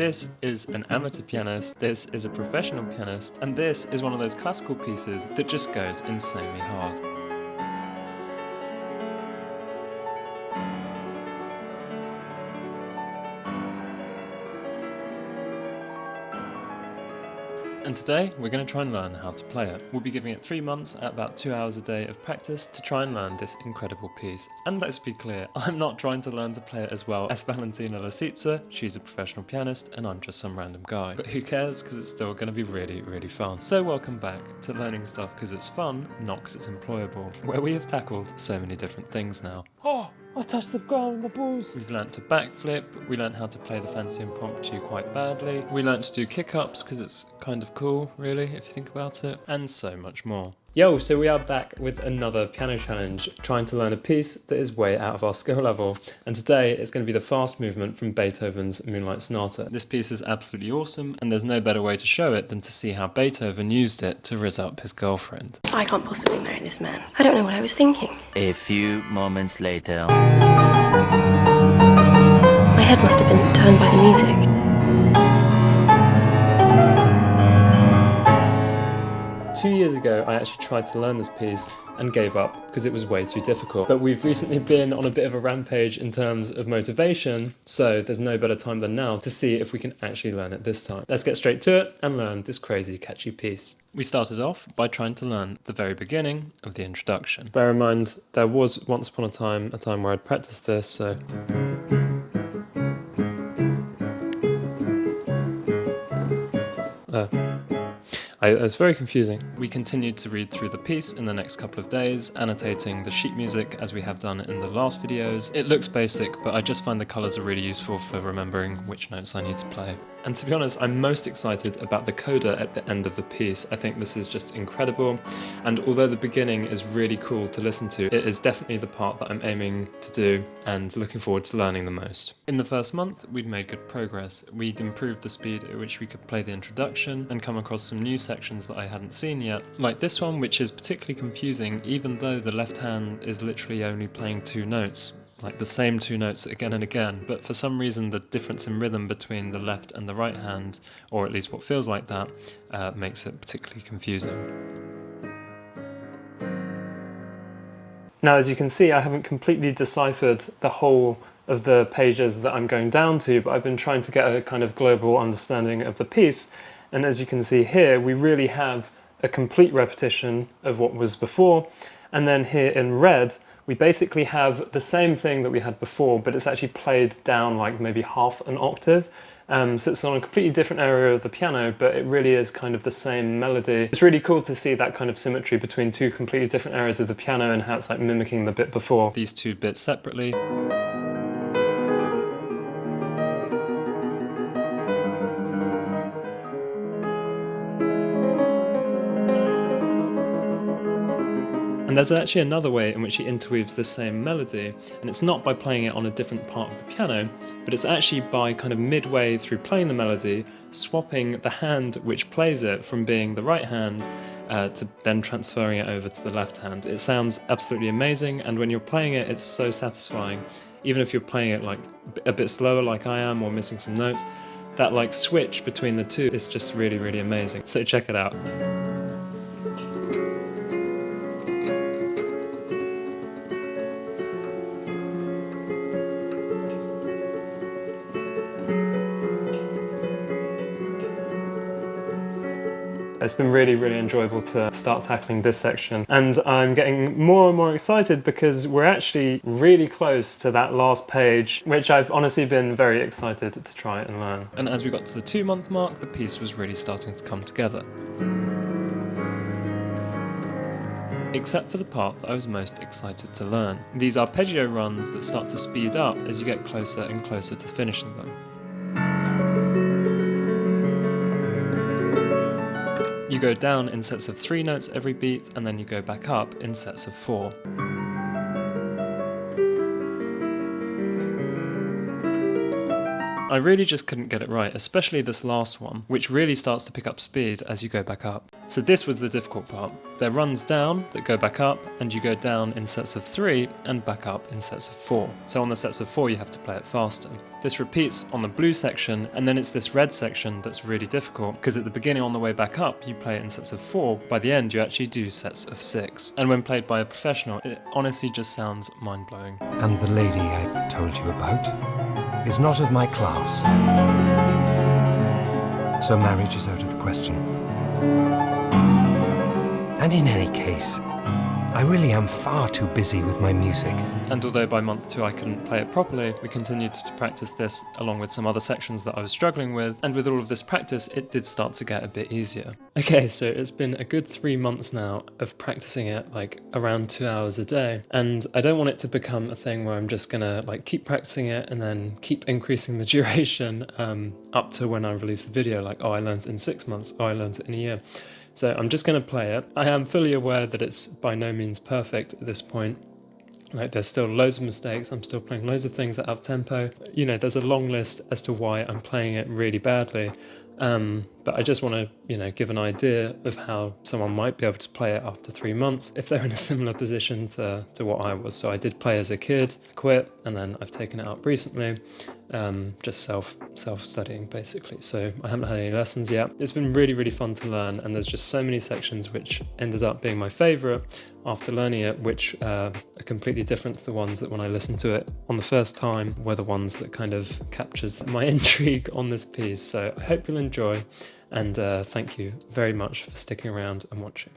This is an amateur pianist, this is a professional pianist, and this is one of those classical pieces that just goes insanely hard. And today we're going to try and learn how to play it. We'll be giving it 3 months at about 2 hours a day of practice to try and learn this incredible piece. And let's be clear, I'm not trying to learn to play it as well as Valentina Lasica. She's a professional pianist and I'm just some random guy. But who cares, because it's still going to be really, really fun. So welcome back to learning stuff because it's fun, not because it's employable, where we have tackled so many different things now. Oh, I touched the ground with my balls. We've learnt to backflip, we learnt how to play the fancy impromptu quite badly, we learnt to do kick-ups because it's kind of cool, really, if you think about it, and so much more. Yo, so we are back with another piano challenge, trying to learn a piece that is way out of our skill level. And today it's going to be the fast movement from Beethoven's Moonlight Sonata. This piece is absolutely awesome, and there's no better way to show it than to see how Beethoven used it to rizz up his girlfriend. I can't possibly marry this man. I don't know what I was thinking. A few moments later. My head must have been turned by the music. 2 years ago, I actually tried to learn this piece and gave up because it was way too difficult. But we've recently been on a bit of a rampage in terms of motivation, so there's no better time than now to see if we can actually learn it this time. Let's get straight to it and learn this crazy, catchy piece. We started off by trying to learn the very beginning of the introduction. Bear in mind, there was once upon a time where I'd practiced this, so... It's very confusing. We continued to read through the piece in the next couple of days, annotating the sheet music as we have done in the last videos. It looks basic, but I just find the colours are really useful for remembering which notes I need to play. And to be honest, I'm most excited about the coda at the end of the piece. I think this is just incredible, and although the beginning is really cool to listen to, it is definitely the part that I'm aiming to do and looking forward to learning the most. In the first month, we'd made good progress. We'd improved the speed at which we could play the introduction and come across some new sections that I hadn't seen yet, like this one, which is particularly confusing even though the left hand is literally only playing 2 notes. Like the same 2 notes again and again, but for some reason the difference in rhythm between the left and the right hand, or at least what feels like that, makes it particularly confusing. Now, as you can see, I haven't completely deciphered the whole of the pages that I'm going down to, but I've been trying to get a kind of global understanding of the piece, and as you can see here, we really have a complete repetition of what was before, and then here in red, we basically have the same thing that we had before, but it's actually played down like maybe half an octave. So it's on a completely different area of the piano, but it really is kind of the same melody. It's really cool to see that kind of symmetry between 2 completely different areas of the piano and how it's like mimicking the bit before. These 2 bits separately. And there's actually another way in which he interweaves the same melody, and it's not by playing it on a different part of the piano, but it's actually by kind of midway through playing the melody, swapping the hand which plays it from being the right hand to then transferring it over to the left hand. It sounds absolutely amazing, and when you're playing it, it's so satisfying. Even if you're playing it like a bit slower like I am, or missing some notes, that like switch between the 2 is just really, really amazing. So check it out. It's been really, really enjoyable to start tackling this section, and I'm getting more and more excited because we're actually really close to that last page, which I've honestly been very excited to try and learn. And as we got to the 2-month mark, the piece was really starting to come together. Except for the part that I was most excited to learn. These arpeggio runs that start to speed up as you get closer and closer to finishing them. You go down in sets of 3 notes every beat, and then you go back up in sets of 4. I really just couldn't get it right, especially this last one, which really starts to pick up speed as you go back up. So this was the difficult part. There are runs down that go back up, and you go down in sets of 3 and back up in sets of 4. So on the sets of 4 you have to play it faster. This repeats on the blue section, and then it's this red section that's really difficult, because at the beginning on the way back up you play it in sets of 4, by the end you actually do sets of 6. And when played by a professional, it honestly just sounds mind-blowing. And the lady I told you about is not of my class. So marriage is out of the question. And in any case, I really am far too busy with my music. And although by month 2 I couldn't play it properly, we continued to practice this along with some other sections that I was struggling with, and with all of this practice it did start to get a bit easier. Okay, so it's been a good 3 months now of practicing it like around 2 hours a day, and I don't want it to become a thing where I'm just gonna like keep practicing it and then keep increasing the duration up to when I release the video, like, oh, I learned it in 6 months, oh, I learned it in a year. So I'm just going to play it. I am fully aware that it's by no means perfect at this point. Like, there's still loads of mistakes, I'm still playing loads of things out of tempo. You know, there's a long list as to why I'm playing it really badly. But I just want to, you know, give an idea of how someone might be able to play it after 3 months if they're in a similar position to what I was. So I did play as a kid, quit, and then I've taken it up recently, just self-studying basically. So I haven't had any lessons yet. It's been really, really fun to learn, and there's just so many sections which ended up being my favourite after learning it, which are completely different to the ones that when I listened to it on the first time were the ones that kind of captured my intrigue on this piece. So I hope you'll enjoy, and thank you very much for sticking around and watching.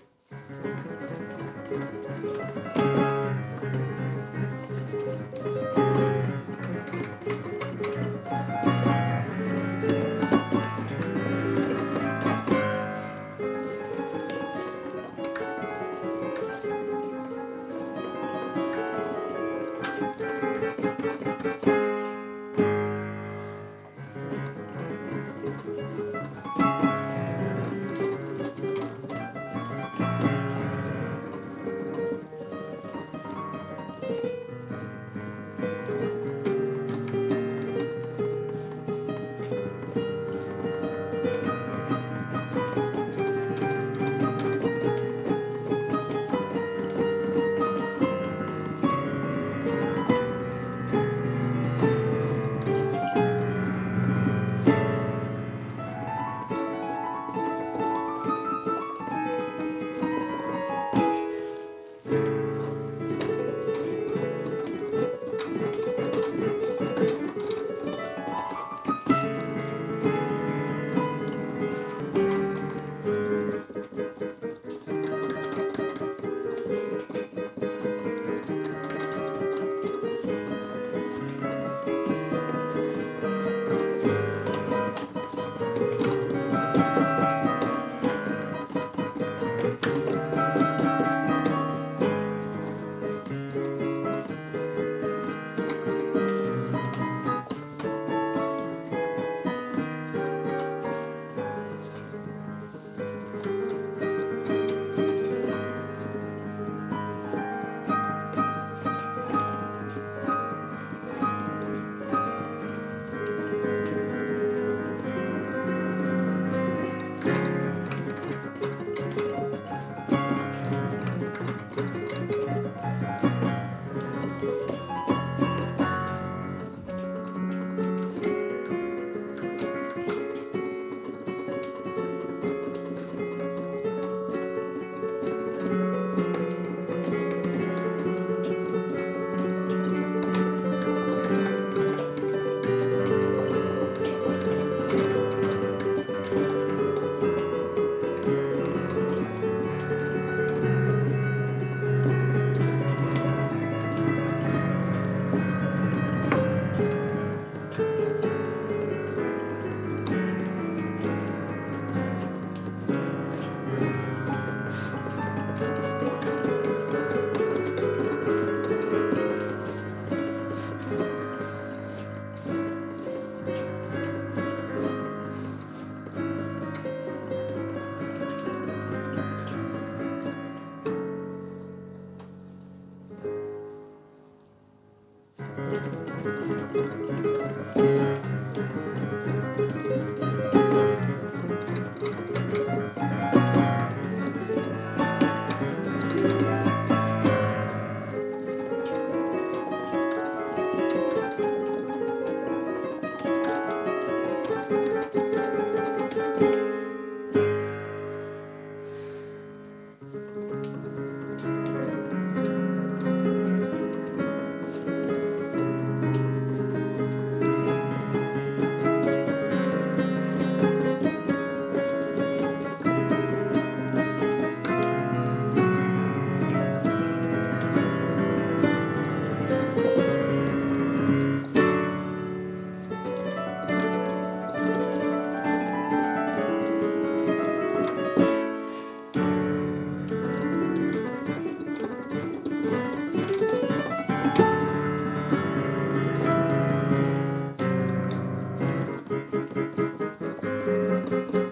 Bye.